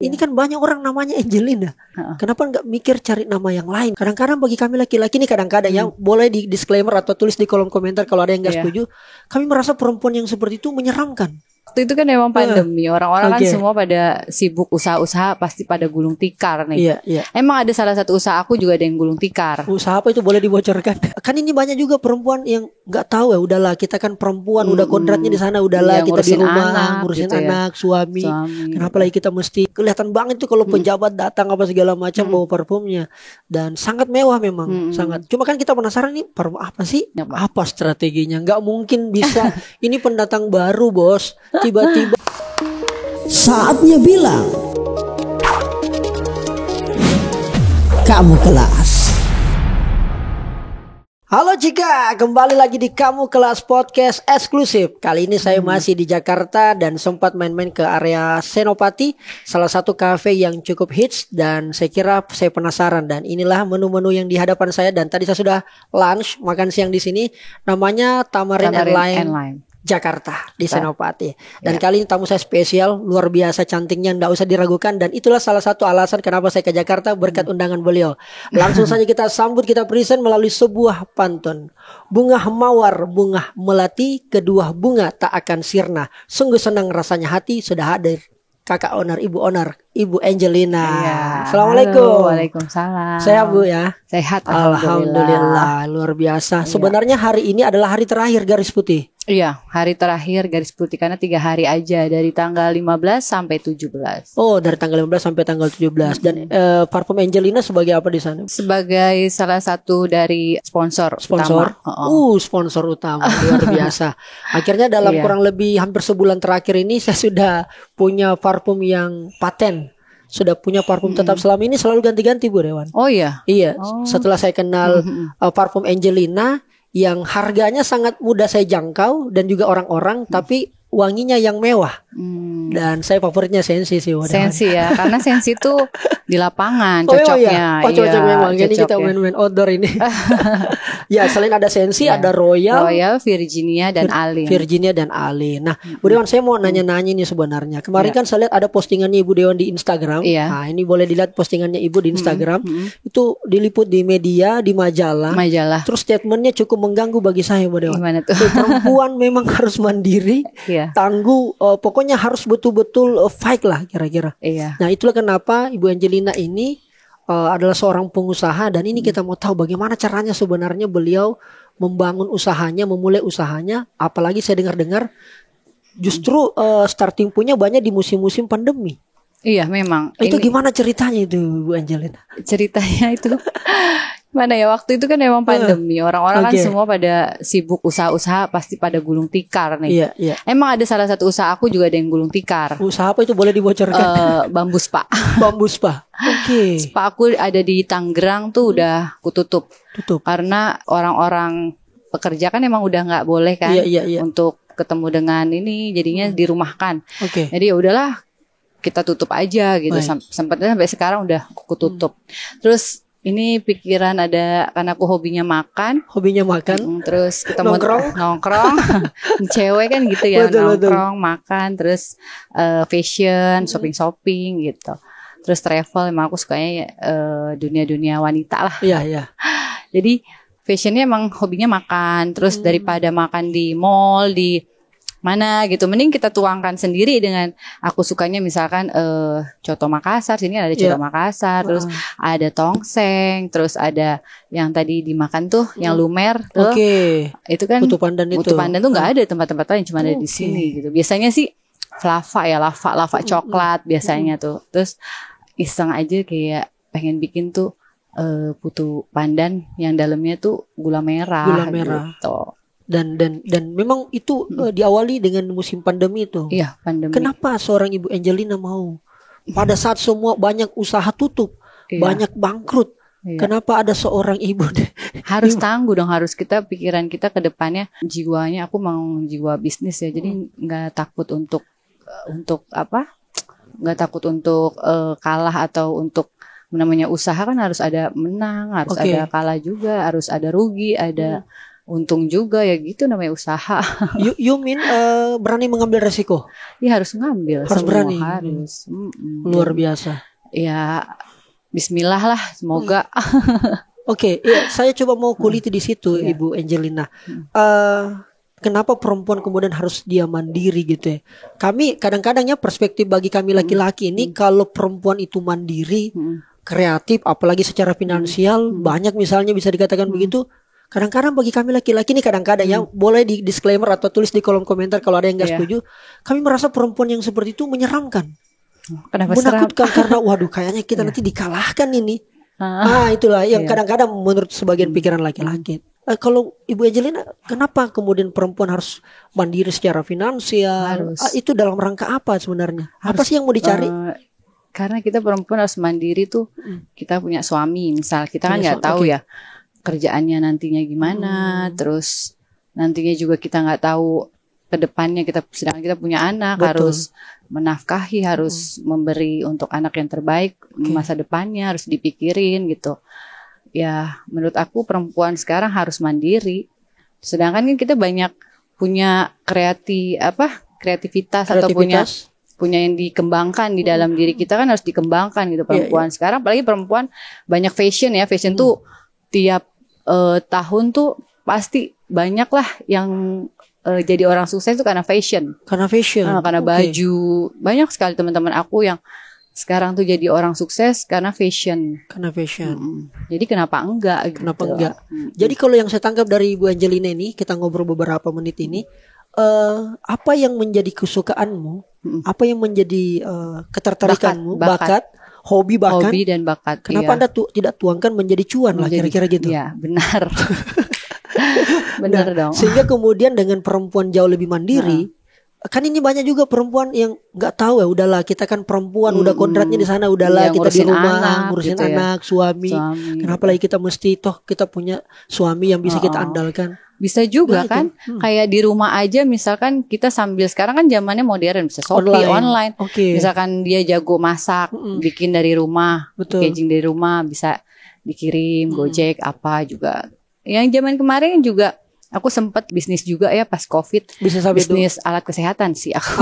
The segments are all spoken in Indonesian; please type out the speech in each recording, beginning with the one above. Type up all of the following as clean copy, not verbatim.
Ini kan banyak orang namanya Angelina. Kenapa nggak mikir cari nama yang lain? Kadang-kadang bagi kami laki-laki nih kadang-kadang yang boleh di disclaimer atau tulis di kolom komentar kalau ada yang nggak setuju. Kami merasa perempuan yang seperti itu menyeramkan. Waktu itu kan memang pandemi, orang-orang kan semua pada sibuk usaha-usaha, pasti pada gulung tikar nih. Iya. Emang ada salah satu usaha aku juga ada yang gulung tikar. Usaha apa itu, boleh dibocorkan? Kan ini banyak juga perempuan yang nggak tahu ya. Udahlah, kita kan perempuan, udah kodratnya di sana. Udahlah, kita di rumah ngurusin gitu anak, suami. Kenapa lagi kita mesti kelihatan banget tuh kalau pejabat datang apa segala macam bawa parfumnya. Dan sangat mewah memang, sangat. Cuma kan kita penasaran nih parfum apa sih? Apa strateginya? Nggak mungkin bisa. Ini pendatang baru, bos. Tiba-tiba saatnya bilang kamu kelas. Halo Cika, kembali lagi di Kamu Kelas Podcast eksklusif. Kali ini saya masih di Jakarta dan sempat main-main ke area Senopati, salah satu kafe yang cukup hits dan saya kira saya penasaran. Dan inilah menu-menu yang di hadapan saya dan tadi saya sudah lunch, makan siang di sini. Namanya Tamarin and Lime. Jakarta di Senopati. Dan kali ini tamu saya spesial, luar biasa cantiknya, nggak usah diragukan. Dan itulah salah satu alasan kenapa saya ke Jakarta, berkat undangan beliau. Langsung saja kita sambut, kita present melalui sebuah pantun. Bunga mawar, bunga melati, kedua bunga tak akan sirna. Sungguh senang rasanya hati sudah hadir kakak owner, ibu owner, Ibu Angelina. Assalamualaikum. Halo, waalaikumsalam. Sehat Bu ya? Sehat, alhamdulillah. Luar biasa. Sebenarnya hari ini adalah hari terakhir Garis Putih. Iya, hari terakhir Garis Putih karena 3 hari aja, dari tanggal 15 sampai 17. Oh, dari tanggal 15 sampai tanggal 17. Dan parfum Angelina sebagai apa di sana? Sebagai salah satu dari sponsor utama. Sponsor utama, luar biasa. Akhirnya dalam kurang lebih hampir sebulan terakhir ini saya sudah punya parfum yang paten. Sudah punya parfum tetap, selama ini selalu ganti-ganti Bu Dewan. Oh iya? Iya, setelah saya kenal parfum Angelina yang harganya sangat mudah saya jangkau dan juga orang-orang, tapi wanginya yang mewah. Dan saya favoritnya Sensi sih. Sensi ya, karena Sensi tuh di lapangan cocoknya. Cocok memang. Ini kita main-main outdoor ini. Ya, selain ada Sensi, ada Royal, Virginia dan Alin. Nah, Bu Dewan, saya mau nanya-nanya nih sebenarnya. Kemarin kan saya lihat ada postingannya Ibu Dewan di Instagram. Nah, ini boleh dilihat postingannya Ibu di Instagram. Itu diliput di media, di majalah. Terus statementnya cukup mengganggu bagi saya, Bu Dewan. Gimana tuh? Perempuan memang harus mandiri, tangguh, pokoknya harus betul-betul fight lah kira-kira. Nah, itulah kenapa Ibu Angelina ini adalah seorang pengusaha, dan ini kita mau tahu bagaimana caranya sebenarnya beliau membangun usahanya, memulai usahanya. Apalagi saya dengar-dengar justru starting punya banyak di musim-musim pandemi. Iya, memang. Itu gimana ceritanya itu Bu Angelina? Ceritanya itu mana ya, waktu itu kan memang pandemi, orang-orang kan semua pada sibuk usaha-usaha, pasti pada gulung tikar nih. Iya. Emang ada salah satu usaha aku juga ada yang gulung tikar. Usaha apa itu, boleh dibocorkan? Bambu spa. Bambu spa. Spa aku ada di Tangerang tuh udah kututup. Karena orang-orang pekerja kan emang udah nggak boleh kan untuk ketemu dengan ini, jadinya dirumahkan. Jadi ya udahlah, kita tutup aja gitu. Sempatnya sampai sekarang udah kututup. Terus ini pikiran ada, karena aku hobinya makan. Terus kita nongkrong. Cewek kan gitu ya, nongkrong, makan, terus fashion, shopping gitu. Terus travel, emang aku sukanya dunia-dunia wanita lah. Iya. Jadi fashionnya emang hobinya makan. Terus daripada makan di mall, di mana gitu, mending kita tuangkan sendiri dengan aku sukanya, misalkan coto Makassar, sini ada coto Makassar, terus ada tongseng, terus ada yang tadi dimakan tuh yang lumer tuh. Itu kan Putu Pandan tuh nggak ada tempat-tempat lain, cuma ada di sini gitu. Biasanya sih lava coklat biasanya tuh. Terus iseng aja kayak pengen bikin tuh putu pandan yang dalamnya tuh gula merah. Gitu. Dan memang itu diawali dengan musim pandemi itu. Iya, pandemi. Kenapa seorang Ibu Angelina mau pada saat semua banyak usaha tutup, banyak bangkrut? Kenapa ada seorang ibu? Harus tangguh dong, harus pikiran kita ke depannya, jiwanya aku mau jiwa bisnis ya. Jadi nggak takut untuk apa? Nggak takut untuk kalah, atau untuk namanya usaha kan harus ada menang, harus ada kalah juga, harus ada rugi, ada untung juga ya gitu namanya usaha. You mean berani mengambil resiko? Ya harus ngambil. Harus semua berani. Harus. Luar biasa. Ya Bismillah lah, semoga. Oke, ya, saya coba mau kuliti di situ, Ibu Angelina. Kenapa perempuan kemudian harus dia mandiri gitu ya? Kami kadang-kadang ya perspektif bagi kami laki-laki ini, kalau perempuan itu mandiri, kreatif, apalagi secara finansial, banyak misalnya bisa dikatakan begitu. Kadang-kadang bagi kami laki-laki ini kadang-kadang ya, boleh di disclaimer atau tulis di kolom komentar kalau ada yang nggak setuju. Kami merasa perempuan yang seperti itu menyeramkan. Kenapa menakutkan karena waduh kayaknya kita nanti dikalahkan ini. Itulah yang kadang-kadang menurut sebagian pikiran laki-laki. Kalau Ibu Angelina, kenapa kemudian perempuan harus mandiri secara finansial? Itu dalam rangka apa sebenarnya? Apa sih yang mau dicari? Karena kita perempuan harus mandiri tuh. Kita punya suami, misal kita kan nggak tahu ya kerjaannya nantinya gimana. Terus nantinya juga kita nggak tahu ke depannya, sedangkan kita punya anak. Harus menafkahi, harus memberi untuk anak yang terbaik. Masa depannya harus dipikirin gitu. Ya menurut aku perempuan sekarang harus mandiri. Sedangkan kan kita banyak punya kreativitas atau punya yang dikembangkan di dalam diri kita, kan harus dikembangkan gitu perempuan. Sekarang apalagi perempuan banyak fashion ya. Fashion tuh tiap tahun tuh pasti banyak lah yang jadi orang sukses itu karena fashion. Karena baju. Banyak sekali teman-teman aku yang sekarang tuh jadi orang sukses karena fashion. Jadi kenapa enggak? Jadi kalau yang saya tangkap dari Ibu Angelina ini, kita ngobrol beberapa menit ini, apa yang menjadi kesukaanmu? Apa yang menjadi ketertarikanmu? Bakat, hobi bahkan. Hobi dan bakat. Kenapa Anda tidak tuangkan menjadi cuan lah kira-kira gitu? Iya, benar. Benar dong. Sehingga kemudian dengan perempuan jauh lebih mandiri, kan ini banyak juga perempuan yang nggak tahu ya, udahlah kita kan perempuan, udah kodratnya di sana, udahlah kita di rumah ngurusin gitu anak, suami. Kenapa lagi kita mesti kita punya suami yang bisa kita andalkan? Bisa juga kan, kayak di rumah aja misalkan kita sambil, sekarang kan zamannya modern, bisa Shopee online. Misalkan dia jago masak, bikin dari rumah, packaging dari rumah, bisa dikirim, Gojek apa juga. Yang zaman kemarin juga aku sempat bisnis juga ya pas COVID. Bisnis alat kesehatan sih aku.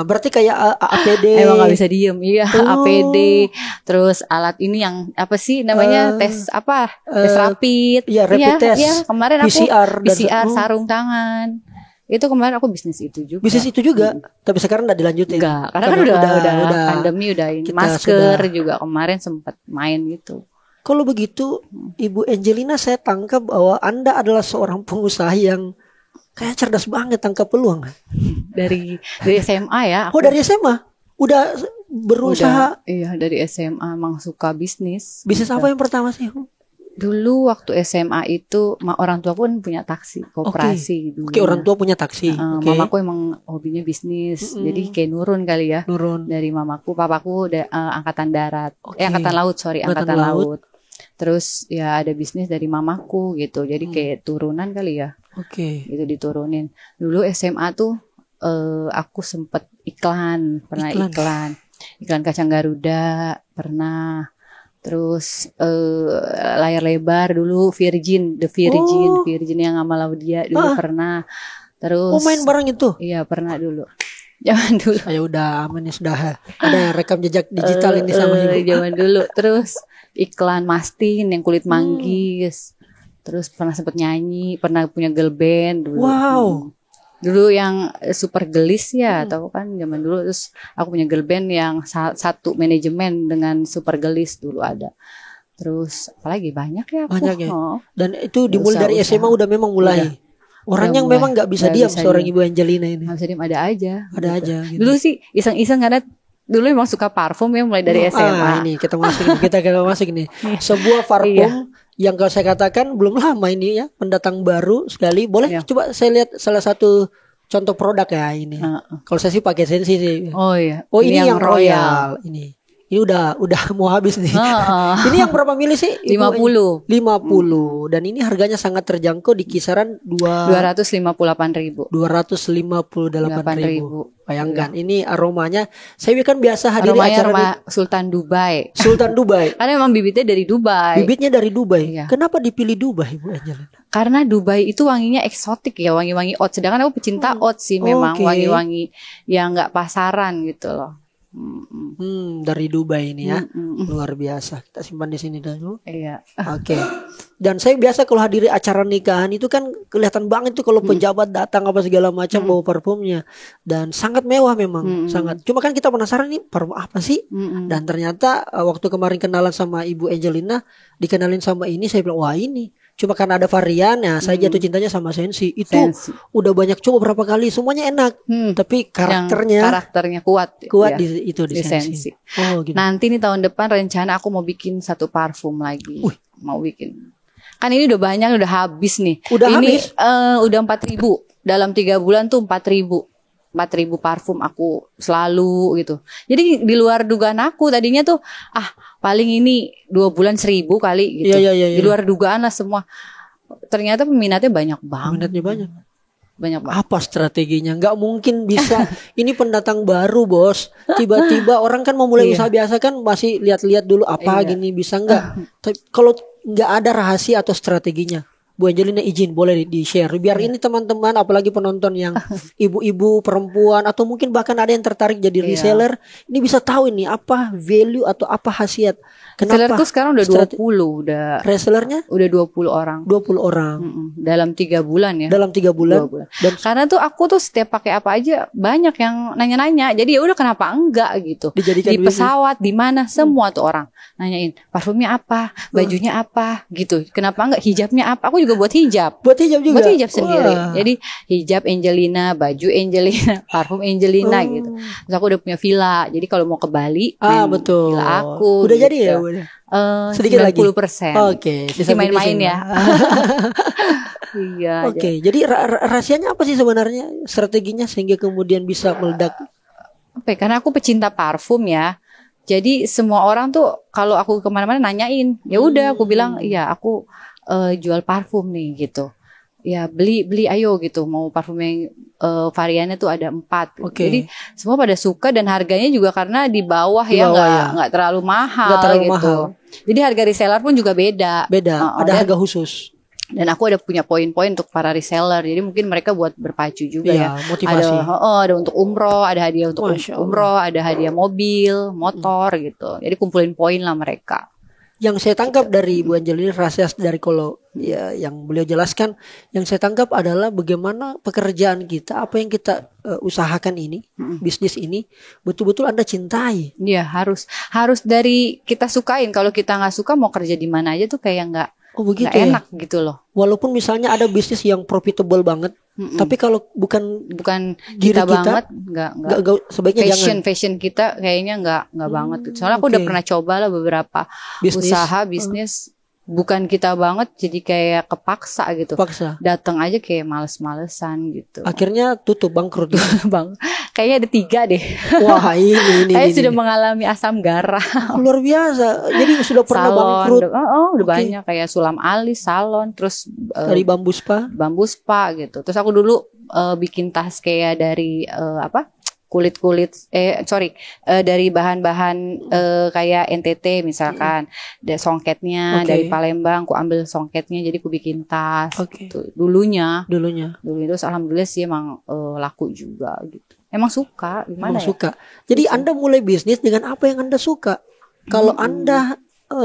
Berarti kayak APD. Emang gak bisa diem. Iya, APD. Terus alat ini yang apa sih namanya, tes rapid. Iya, rapid test. Iya, kemarin aku PCR sarung tangan. Itu kemarin aku bisnis itu juga. Tapi sekarang udah dilanjutin. Enggak, karena kan udah pandemi, udah ini. Masker juga kemarin sempat main gitu. Kalau begitu Ibu Angelina, saya tangkap bahwa Anda adalah seorang pengusaha yang kayak cerdas banget tangkap peluang. Dari SMA ya. Dari SMA? Udah berusaha? Iya, dari SMA emang suka bisnis. Bisnis apa yang pertama sih? Dulu waktu SMA itu orang tua pun punya taksi, koperasi dulu. Orang tua punya taksi. Mamaku emang hobinya bisnis. Jadi kayak nurun kali ya. Dari mamaku, papaku angkatan darat. Angkatan laut, angkatan laut. Terus ya ada bisnis dari mamaku gitu. Jadi kayak turunan kali ya. Gitu diturunin. Dulu SMA tuh aku sempet pernah iklan kacang Garuda, pernah. Terus layar lebar dulu Virgin yang sama Laudia dulu pernah. Terus main bareng itu? Iya, pernah dulu. Zaman dulu. Ya udah aman ya, sudah ada rekam jejak digital ini sama ibu. Zaman dulu. Terus iklan Mastin yang kulit manggis. Terus pernah sempet nyanyi, pernah punya girl band dulu. Wow. Dulu yang super gelis ya, tahu kan zaman dulu. Terus aku punya girl band yang satu manajemen dengan super gelis dulu ada. Terus apalagi banyak ya aku. Banyak ya. Dan itu dimulai dari SMA udah memang mulai. Orang yang memang gak bisa diam seorang Ibu Angelina ini. Gak bisa diam, ada aja. Gitu. Dulu sih iseng-iseng karena dulu emang suka parfum ya mulai dari SMA. Ini kita masuk ini. Sebuah parfum yang kalau saya katakan belum lama ini ya, pendatang baru sekali. Boleh coba saya lihat salah satu contoh produk ya ini. Kalau saya sih pakai Sensi sih. Oh iya. Oh ini yang Royal. Ini udah mau habis nih. Ini yang berapa mili sih? 50. 50. Dan ini harganya sangat terjangkau di kisaran 258.000. 258.000. Bayangkan ini aromanya. Saya kan biasa hadiri Aromanya acara aroma Sultan Dubai. Sultan Dubai. Karena memang bibitnya dari Dubai. Bibitnya dari Dubai. Iya. Kenapa dipilih Dubai, Bu Angelina? Karena Dubai itu wanginya eksotik ya, wangi-wangi oats. Sedangkan aku pecinta oats sih, memang Oke. wangi-wangi yang nggak pasaran gitu loh. Dari Dubai ini ya. Luar biasa. Kita simpan di sini dulu. Iya. Oke. Dan saya biasa kalau hadiri acara nikahan itu kan kelihatan banget tuh kalau pejabat datang apa segala macam bawa parfumnya. Dan sangat mewah memang, sangat. Cuma kan kita penasaran nih parfum apa sih? Dan ternyata waktu kemarin kenalan sama Ibu Angelina, dikenalin sama ini, saya bilang wah ini. Cuma karena ada varian ya, saya jatuh cintanya sama Sensi. Itu Sensi. udah banyak coba berapa kali, semuanya enak. Tapi Karakternya kuat kuat ya. di Di Sensi. Sensi. Oh gitu. Nanti nih tahun depan rencana aku mau bikin satu parfum lagi. Mau bikin. Kan ini udah banyak, udah habis nih. Udah ini habis? Udah 4.000. Dalam 3 bulan tuh 4.000 parfum aku selalu gitu. Jadi di luar dugaan aku, tadinya tuh paling ini 2 bulan 1.000 kali gitu. Iya. Di luar dugaan lah semua. Ternyata peminatnya banyak banget. Minatnya banyak. Banyak banget. Apa strateginya? Nggak mungkin bisa. Ini pendatang baru, Bos. Tiba-tiba orang kan mau mulai usaha biasa kan masih lihat-lihat dulu apa gini bisa nggak. Tapi kalau nggak ada rahasia atau strateginya, Bu Angelina izin boleh di-share biar ini teman-teman apalagi penonton yang ibu-ibu perempuan atau mungkin bahkan ada yang tertarik jadi reseller, ini bisa tahu ini apa value atau apa khasiat. Resellerku sekarang udah 20, resellernya udah 20 orang. 20 orang. Dalam 3 bulan ya. Dalam 3 bulan. 2 bulan. Dan karena tuh aku tuh setiap pakai apa aja banyak yang nanya-nanya. Jadi ya udah kenapa enggak gitu. Dijadikan di pesawat di mana semua tuh orang nanyain parfumnya apa, bajunya apa gitu. Kenapa enggak hijabnya apa? Aku juga buat hijab. Buat hijab juga. Buat hijab sendiri. Wah. Jadi hijab Angelina, baju Angelina, parfum Angelina gitu. Terus aku udah punya villa. Jadi kalau mau ke Bali, betul. villa aku. Udah gitu. jadi ya, Bu? Sedikit 90%. lagi. Oke, Masih main-main ya. Iya. Oke, jadi rahasianya apa sih sebenarnya strateginya sehingga kemudian bisa meledak? Karena aku pecinta parfum ya. Jadi semua orang tuh kalau aku kemana-mana nanyain, ya udah aku bilang iya aku jual parfum nih gitu. Ya beli ayo gitu. Mau parfum yang variannya tuh ada 4. Oke. Jadi semua pada suka dan harganya juga karena di bawah Di ya bawah, nggak terlalu mahal Nggak terlalu gitu. mahal. Jadi harga reseller pun juga beda. Ada dan- harga khusus. Dan aku ada punya poin-poin untuk para reseller. Jadi mungkin mereka buat berpacu juga Iya, ya. motivasi. Ada untuk umroh, ada hadiah untuk Masya Allah. umroh, ada hadiah mobil, motor gitu. Jadi kumpulin poin lah mereka. Yang saya tangkap dari Bu Angelina rahasia dari kalau ya yang beliau jelaskan, yang saya tangkap adalah bagaimana pekerjaan kita, apa yang kita usahakan ini, bisnis ini betul-betul Anda cintai. Iya harus dari kita sukain. Kalau kita nggak suka mau kerja di mana aja tuh kayak nggak Begitu nggak ya. enak gitu loh. Walaupun misalnya ada bisnis yang profitable banget, tapi kalau bukan Bukan diri kita kita, banget nggak sebaiknya jangan. fashion kita kayaknya nggak banget gitu. Soalnya aku udah oke. pernah coba lah beberapa bisnis bukan kita banget jadi kayak kepaksa gitu. Paksa. Datang aja kayak males-malesan gitu. Akhirnya tutup bangkrut. Bang, kayaknya ada 3 deh. Wah ini Saya sudah mengalami asam garam. luar biasa. Jadi sudah pernah bangkrut Udah Oke. banyak kayak sulam alis, salon, terus dari bambu spa. bambu spa gitu. Terus aku dulu bikin tas kayak dari dari bahan-bahan kayak NTT misalkan, dari songketnya Oke. dari Palembang, aku ambil songketnya jadi aku bikin tas. Oke. Gitu. Dulunya terus alhamdulillah sih emang laku juga gitu. Emang suka gimana Emang ya? suka. Jadi Anda mulai bisnis dengan apa yang Anda suka. Kalau Anda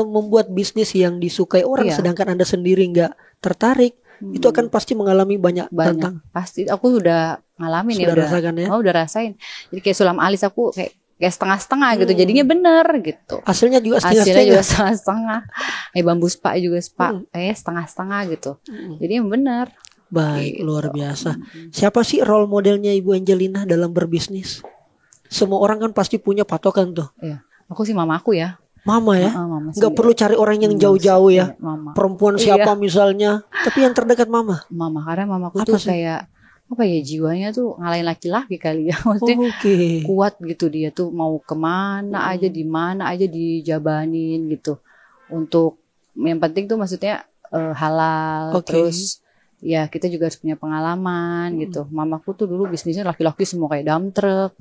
membuat bisnis yang disukai orang, Iya. sedangkan Anda sendiri nggak tertarik, itu akan pasti mengalami banyak Banyak tantangan. pasti aku udah ngalamin Sudah rasakan ya? udah rasain. Jadi kayak sulam alis aku kayak setengah-setengah gitu, jadinya bener gitu. Hasilnya juga Hasilnya juga setengah-setengah. setengah-setengah. Bambu spa juga setengah-setengah gitu. Jadi yang bener. Baik, Gitu. luar biasa. Siapa sih role modelnya Ibu Angelina dalam berbisnis? Semua orang kan pasti punya patokan tuh. Iya. Aku sih mamaku ya. Mama ya. Mama Nggak sih. perlu cari orang yang Mama jauh-jauh sih, ya. Mama. Perempuan siapa misalnya, tapi yang terdekat mama. Mama karena mamaku Apa tuh sih? kayak apa ya, jiwanya tuh ngalahin laki-laki kali ya. Maksudnya Oke. kuat gitu, dia tuh mau kemana aja, di mana aja dijabanin gitu. Untuk yang penting tuh maksudnya halal. Oke. Terus ya kita juga harus punya pengalaman gitu. Mamaku tuh dulu bisnisnya laki-laki semua kayak dump truck.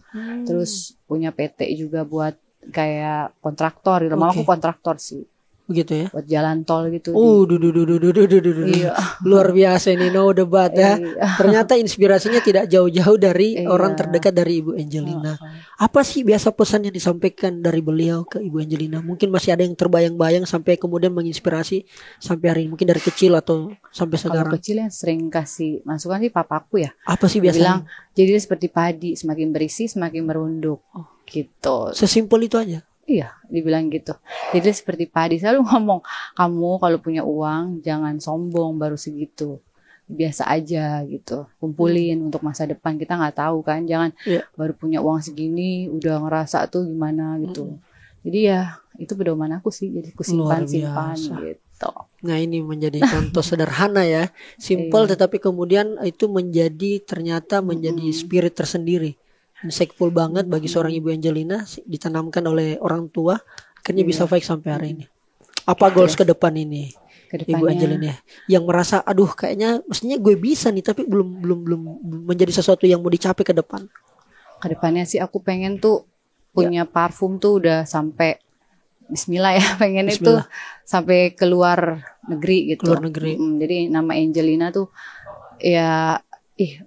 Terus punya PT juga buat kayak kontraktor gitu. Mamaku Oke. kontraktor sih, Begitu ya. buat jalan tol gitu. Iya. Luar biasa ini, no debat ya. Iya. Ternyata inspirasinya tidak jauh-jauh dari Iya. orang terdekat dari Ibu Angelina. Apa sih biasa pesan yang disampaikan dari beliau ke Ibu Angelina? Mungkin masih ada yang terbayang-bayang sampai kemudian menginspirasi sampai hari ini, mungkin dari kecil atau sampai Kalau sekarang. kecil yang sering kasih masukan sih papaku ya. Apa sih Dia bilang, biasanya? jadi seperti padi, semakin berisi semakin merunduk. Gitu. Sesimpel itu aja. Iya, dibilang gitu. Jadi seperti padi, selalu ngomong, kamu kalau punya uang jangan sombong baru segitu. Biasa aja gitu. Kumpulin untuk masa depan, kita nggak tahu kan. Jangan Iya. baru punya uang segini udah ngerasa tuh gimana gitu. Jadi ya itu pedoman aku sih. Jadi aku Luar simpan biasa. gitu. Nah, ini menjadi contoh sederhana ya, simple tetapi kemudian itu ternyata menjadi spirit tersendiri. Insightful banget bagi seorang Ibu Angelina, ditanamkan oleh orang tua, akhirnya bisa baik sampai hari ini. Apa goals ke depan ini, Ibu Kedepannya Angelina? Yang merasa, aduh kayaknya mestinya gue bisa nih, tapi belum menjadi sesuatu yang mau dicapai ke depan. kedepannya sih aku pengen tuh punya parfum tuh udah sampai Bismillah ya, pengen itu Bismillah. sampai keluar negeri gitu. Keluar negeri. Jadi nama Angelina tuh ya,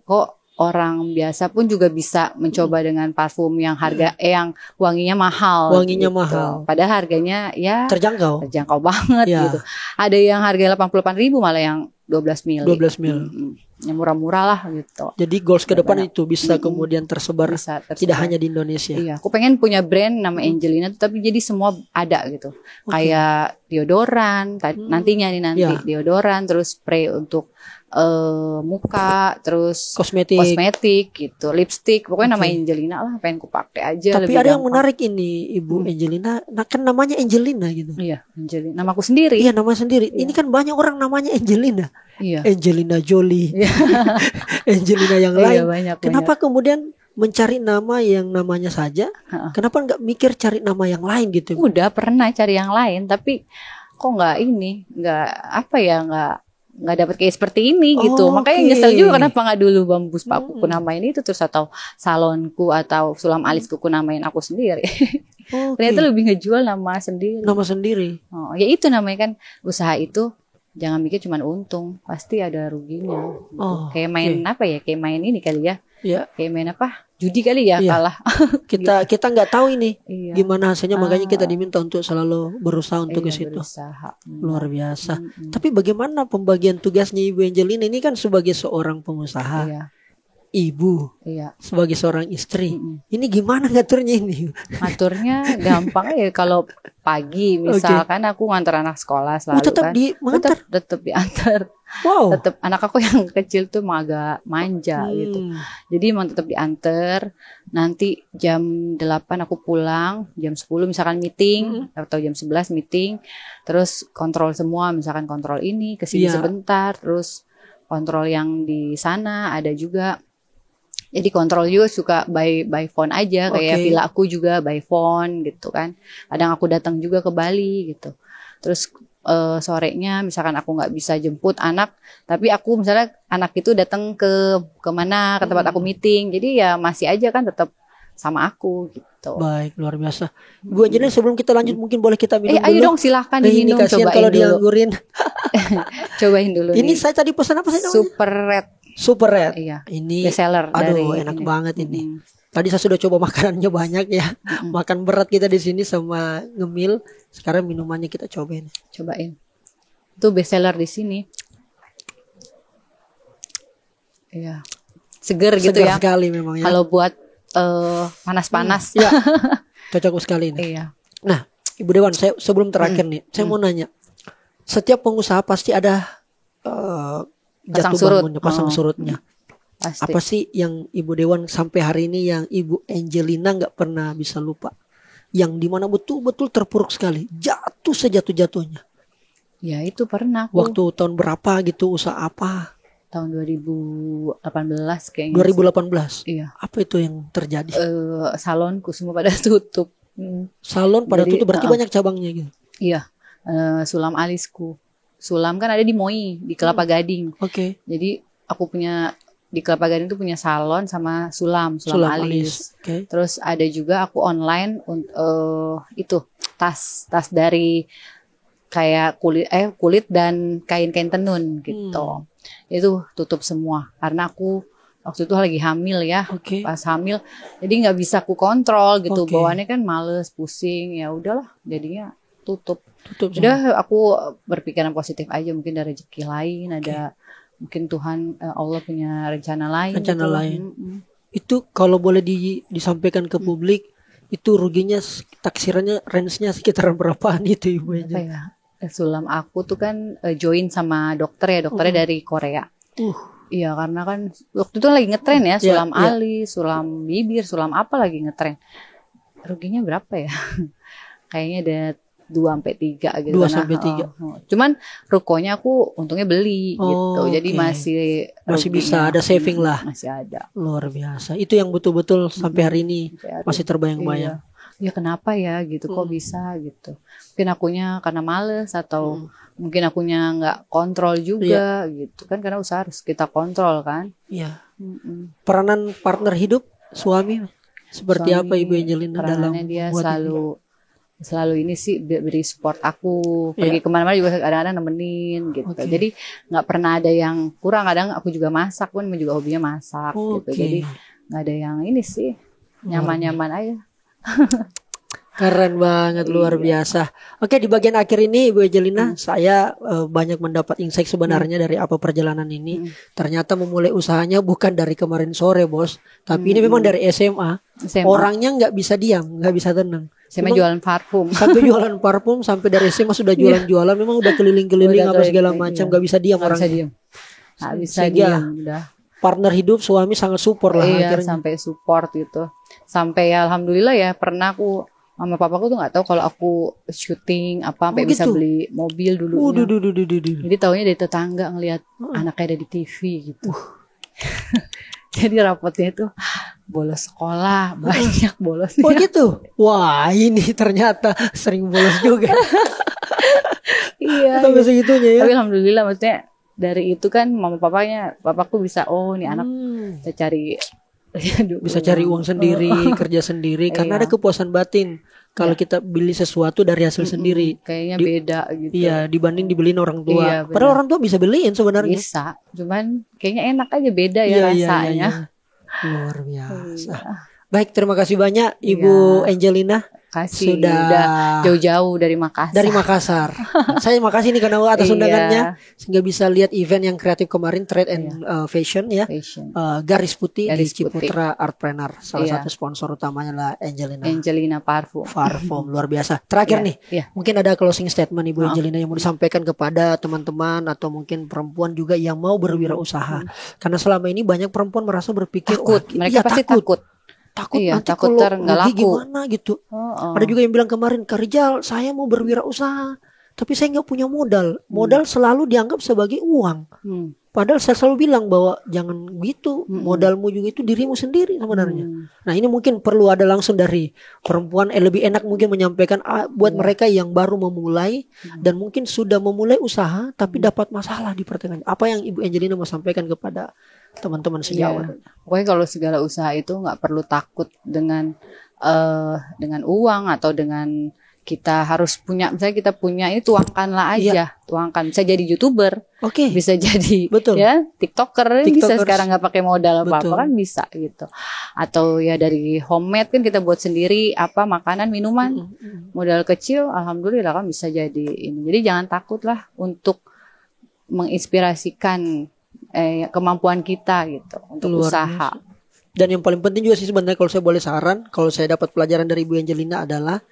kok orang biasa pun juga bisa mencoba dengan parfum yang yang wanginya mahal. Wanginya gitu. mahal. Padahal harganya ya Terjangkau. terjangkau banget Ya. gitu. Ada yang harga 88.000 malah yang 12 mili. 12 mil. Yang murah-murah lah gitu. Jadi goals ke depan Banyak. itu bisa kemudian tersebar, Bisa tersebar. tidak hanya di Indonesia. Iya, aku pengen punya brand nama Angelina tuh, tapi jadi semua ada gitu. Kayak deodoran, nantinya nih nanti Ya. deodoran, terus spray untuk muka, terus Kosmetik. gitu, lipstick, pokoknya nama Angelina lah, pengen ku pakai aja. Tapi lebih ada yang gampang. menarik ini Ibu Angelina, nah kan namanya Angelina gitu. Iya, Angelina, namaku sendiri. Iya, nama sendiri. Ini kan banyak orang namanya Angelina. Iya. Angelina Jolie. Angelina yang Iya, lain. banyak. Kenapa kemudian mencari nama yang namanya saja? Kenapa nggak mikir cari nama yang lain gitu? Udah pernah cari yang lain, tapi kok nggak dapat kayak seperti ini gitu. Oh, Makanya oke. nyesel juga kenapa nggak dulu Bambus Papu ku namain itu terus, atau salonku atau Sulam Alisku ku namain aku sendiri. Oke. Ternyata lebih ngejual nama sendiri. Nama sendiri. Oh, ya itu namanya kan usaha itu, jangan mikir cuma untung, pasti ada ruginya. Gitu. Oh, Kayak main apa ya? Kayak main ini kali ya. Ya, Kayak main apa? Judi kali ya, Iya. kalah. kita nggak tahu ini Iya. gimana hasilnya, makanya kita diminta untuk selalu berusaha untuk ke Iya, situ. berusaha. Luar biasa. Tapi bagaimana pembagian tugasnya Ibu Angelina ini kan sebagai seorang pengusaha, Iya, ibu, iya. sebagai seorang istri. Ini gimana ngaturnya ini? Ngaturnya gampang ya, kalau pagi misalkan aku ngantar anak sekolah selalu tetap kan. mengantar. Tetap diantar. Wow. Tetap anak aku yang kecil tuh emang agak manja gitu. Jadi emang tetap diantar. Nanti jam 8 aku pulang, jam 10 misalkan meeting atau jam 11 meeting. Terus kontrol semua, misalkan kontrol ini ke sini Iya. sebentar, terus kontrol yang di sana ada juga. Jadi kontrol juga suka by phone aja, kayak Oke. villa aku juga by phone gitu kan. Kadang aku datang juga ke Bali gitu. Terus sorenya misalkan aku nggak bisa jemput anak, tapi aku misalnya anak itu datang ke mana, ke tempat aku meeting, jadi ya masih aja kan tetap sama aku gitu. Baik, luar biasa. Bu Angelina, sebelum kita lanjut mungkin boleh kita minum Ayo dulu. dong silahkan Ini diminum, kasihan cobain kalau dulu. dianggurin. Cobain dulu Ini nih. saya tadi pesan apa sih namanya? Super Red. Super Red. Iya. Ini Best seller aduh, dari enak ini. banget ini. Tadi saya sudah coba makanannya banyak ya. Makan berat kita di sini sama ngemil. Sekarang minumannya kita cobain. Cobain. Itu best seller di sini. Iya. Seger gitu Segar ya. sekali memang ya. Kalau buat panas-panas. Ya. Cocok sekali ini. Iya. Nah, Ibu Dewan, saya sebelum terakhir nih, saya mau nanya. Setiap pengusaha pasti ada Pasang jatuh surut. bangunnya, pasang surutnya. Pasti. Apa sih yang Ibu Dewan sampai hari ini yang Ibu Angelina nggak pernah bisa lupa? Yang dimana betul-betul terpuruk sekali, jatuh sejatuh-jatuhnya. Ya itu pernah aku. Waktu tahun berapa gitu, usaha apa? tahun 2018 kayaknya. 2018. Iya. Apa itu yang terjadi? Salonku semua pada tutup. Salon pada Jadi, tutup berarti banyak cabangnya gitu. Iya. Sulam alisku. Sulam kan ada di MOI, di Kelapa Gading. Oke. Jadi aku punya di Kelapa Gading tuh punya salon sama sulam alis. Oke. Terus ada juga aku online itu tas dari kayak kulit dan kain-kain tenun gitu. Itu tutup semua karena aku waktu itu lagi hamil ya. Oke. Pas hamil jadi nggak bisa aku kontrol gitu. Oke. Bawaannya kan males, pusing, ya udahlah jadinya tutup. Tutup. Udah aku berpikiran positif aja, mungkin ada rezeki lain, ada mungkin Tuhan Allah punya rencana lain. Rencana gitu. lain. Itu kalau boleh disampaikan ke publik, itu ruginya taksirannya range-nya sekitaran berapaan itu Ibu Apa Angel? ya? Sulam aku tuh kan join sama dokter ya, dokternya dari Korea. Iya karena kan waktu itu lagi ngetren ya, sulam alis, sulam bibir, sulam apa lagi ngetren. Ruginya berapa ya? Kayaknya ada 2-3 gitu. 2-3. Cuman rukonya aku untungnya beli gitu. Jadi masih bisa ada saving lah. Masih ada. Luar biasa. Itu yang betul-betul sampai hari ini masih terbayang-bayang. Ya kenapa ya gitu, kok bisa gitu. Mungkin akunya karena males atau mungkin akunya nggak kontrol juga gitu kan, karena usaha harus kita kontrol kan. Iya. Peranan partner hidup suami seperti apa Ibu Angelina dalam dia buat selalu ini sih beri support aku, pergi kemana-mana juga kadang-kadang nemenin gitu. Jadi nggak pernah ada yang kurang. Kadang aku juga masak pun juga hobinya masak gitu. Jadi nggak ada yang ini sih, nyaman-nyaman aja. Keren banget, luar biasa. Oke, di bagian akhir ini Ibu Angelina, saya banyak mendapat insight sebenarnya dari apa perjalanan ini. Ternyata memulai usahanya bukan dari kemarin sore, Bos. Tapi ini memang dari SMA. Orangnya nggak bisa diam, nggak bisa tenang. SMA jualan parfum. Sampai jualan parfum, sampai dari SMA sudah jualan-jualan. Memang udah keliling-keliling apa segala macam, nggak bisa diam orangnya. Nggak bisa diam, udah. Partner hidup suami sangat support lah akhirnya. Sampai support gitu. Sampai ya alhamdulillah ya, pernah aku mama papaku tuh nggak tahu kalau aku syuting apa sampai bisa beli mobil dulu. Jadi taunya dari tetangga ngelihat anaknya ada di TV gitu. Jadi rapotnya itu bolos sekolah, banyak bolosnya. Oh gitu. Wah, ini ternyata sering bolos juga. Iya. Sampai segitunya ya. Tapi alhamdulillah maksudnya dari itu kan papaku bisa nih anak bisa cari uang sendiri, kerja sendiri karena ada kepuasan batin kalau kita beli sesuatu dari hasil sendiri. Kayaknya beda gitu. Iya, dibanding dibeliin orang tua. Iya, padahal orang tua bisa beliin sebenarnya. Bisa, cuman kayaknya enak aja beda ya rasanya. Luar biasa. Baik, terima kasih banyak Ibu Angelina. Sudah jauh-jauh dari Makassar. Dari Makassar. Saya makasih nih karena atas undangannya sehingga bisa lihat event yang kreatif kemarin, Trade and Fashion ya. Garis Putih di Ciputra Artpreneur. Salah satu sponsor utamanya adalah Angelina Parfum. Luar biasa. Terakhir nih, mungkin ada closing statement Ibu Angelina yang mau disampaikan kepada teman-teman atau mungkin perempuan juga yang mau berwirausaha. Karena selama ini banyak perempuan merasa berpikir takut. Mereka pasti takut. Nanti takut kalau nggak laku gimana gitu. Ada juga yang bilang kemarin, Kak Rijal, saya mau berwirausaha tapi saya nggak punya modal. Modal selalu dianggap sebagai uang. Padahal saya selalu bilang bahwa jangan gitu. Modalmu juga itu dirimu sendiri sebenarnya. Nah ini mungkin perlu ada langsung dari perempuan, lebih enak mungkin menyampaikan buat mereka yang baru memulai dan mungkin sudah memulai usaha tapi dapat masalah di pertengahan. Apa yang Ibu Angelina mau sampaikan kepada teman-teman sejawat? Pokoknya kalau segala usaha itu nggak perlu takut dengan uang atau dengan kita harus punya, misalnya kita punya ini, tuangkanlah aja, tuangkan. Bisa jadi YouTuber, bisa jadi ya TikToker, bisa sekarang nggak pakai modal apa-apa kan bisa gitu. Atau ya dari homemade kan kita buat sendiri apa makanan, minuman, modal kecil, alhamdulillah kan bisa jadi ini. Jadi jangan takut lah untuk menginspirasikan kemampuan kita gitu untuk usaha. Dan yang paling penting juga sih sebenarnya kalau saya boleh saran, kalau saya dapat pelajaran dari Ibu Angelina adalah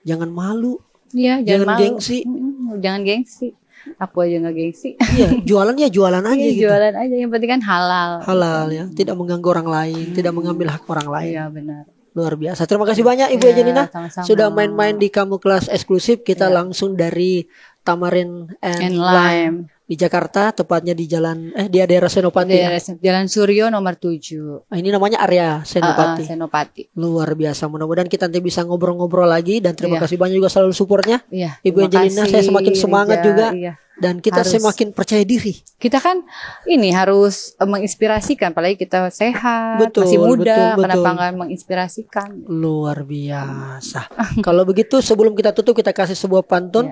jangan malu. Iya, jangan malu. gengsi. Jangan gengsi. Aku aja nggak gengsi. Iya, jualan aja gitu. Jualan aja, yang penting kan halal. Halal ya, tidak mengganggu orang lain, tidak mengambil hak orang lain. Iya, benar. Luar biasa. Terima kasih banyak Ibu Angelina sudah main-main di Kamu Kelas Eksklusif. Kita langsung dari Tamarin and Lime Di Jakarta, tepatnya di di daerah Senopati. Ya? Jalan Suryo nomor 7. Ini namanya area Senopati. Senopati. Luar biasa. Mudah-mudahan kita nanti bisa ngobrol-ngobrol lagi dan terima Iya. kasih banyak juga selalu supportnya. Iya. Ibu terima Angelina, kasih, saya semakin semangat Rija. juga. Iya. Dan kita Harus. semakin percaya diri. Kita kan ini harus menginspirasikan, apalagi kita sehat, Betul, masih muda, betul. kenapa nggak menginspirasikan? Luar biasa. Kalau begitu sebelum kita tutup kita kasih sebuah pantun.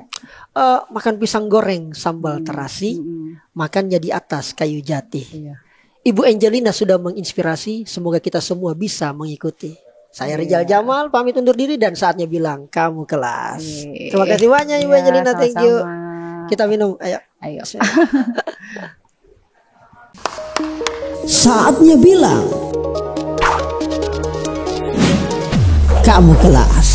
Makan pisang goreng sambal terasi, makannya di atas kayu jati. Iya. Ibu Angelina sudah menginspirasi. Semoga kita semua bisa mengikuti. Saya Rizal Jamal pamit undur diri dan saatnya bilang kamu kelas. Terima kasih banyak Ibu Iya, Angelina. Thank you. sama-sama. Kita minum. Ayo. Ayo. Saatnya bilang kamu kelas.